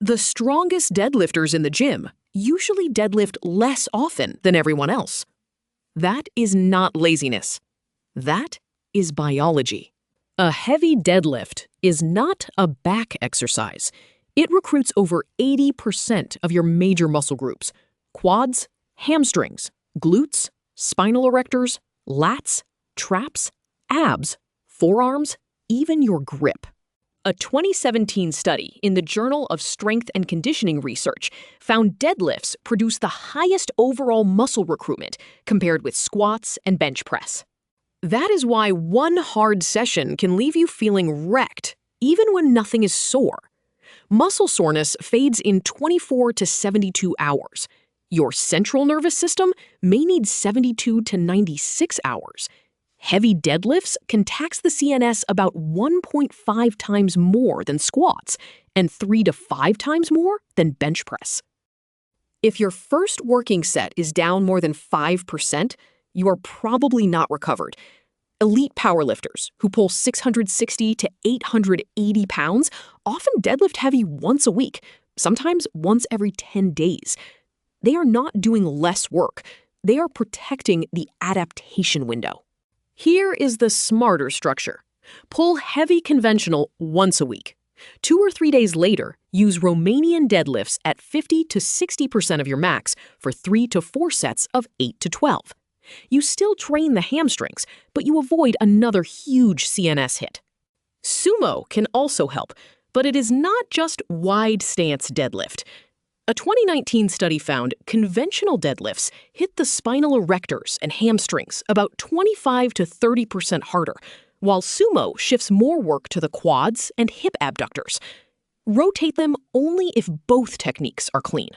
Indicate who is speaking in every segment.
Speaker 1: The strongest deadlifters in the gym usually deadlift less often than everyone else. That is not laziness. That is biology. A heavy deadlift is not a back exercise. It recruits over 80% of your major muscle groups: quads, hamstrings, glutes, spinal erectors, lats, traps, abs, forearms, even your grip. A 2017 study in the Journal of Strength and Conditioning Research found deadlifts produce the highest overall muscle recruitment compared with squats and bench press. That is why one hard session can leave you feeling wrecked, even when nothing is sore. Muscle soreness fades in 24 to 72 hours. Your central nervous system may need 72 to 96 hours. Heavy deadlifts can tax the CNS about 1.5 times more than squats and 3 to 5 times more than bench press. If your first working set is down more than 5%, you are probably not recovered. Elite powerlifters who pull 660 to 880 pounds often deadlift heavy once a week, sometimes once every 10 days. They are not doing less work. They are protecting the adaptation window. Here is the smarter structure. Pull heavy conventional once a week. 2 or 3 days later, use Romanian deadlifts at 50 to 60% of your max for 3 to 4 sets of 8 to 12. You still train the hamstrings, but you avoid another huge CNS hit. Sumo can also help, but it is not just wide stance deadlift. A 2019 study found conventional deadlifts hit the spinal erectors and hamstrings about 25 to 30% harder, while sumo shifts more work to the quads and hip abductors. Rotate them only if both techniques are clean.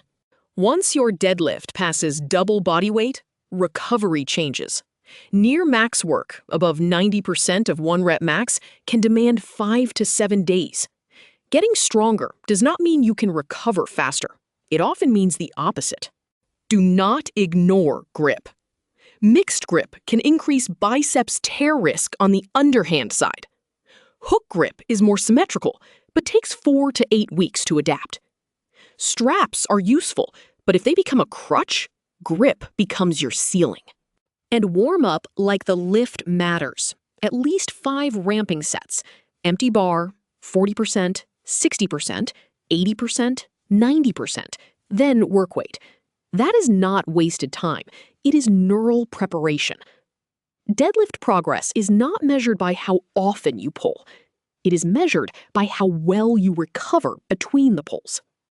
Speaker 1: Once your deadlift passes double body weight, recovery changes. Near max work, above 90% of 1 rep max, can demand 5 to 7 days. Getting stronger does not mean you can recover faster. It often means the opposite. Do not ignore grip. Mixed grip can increase biceps tear risk on the underhand side. Hook grip is more symmetrical, but takes 4 to 8 weeks to adapt. Straps are useful, but if they become a crutch, grip becomes your ceiling. And warm up like the lift matters. At least 5 ramping sets. Empty bar, 40%, 60%, 80%, 90%, then work weight. That is not wasted time. It is neural preparation. Deadlift progress is not measured by how often you pull. It is measured by how well you recover between the pulls.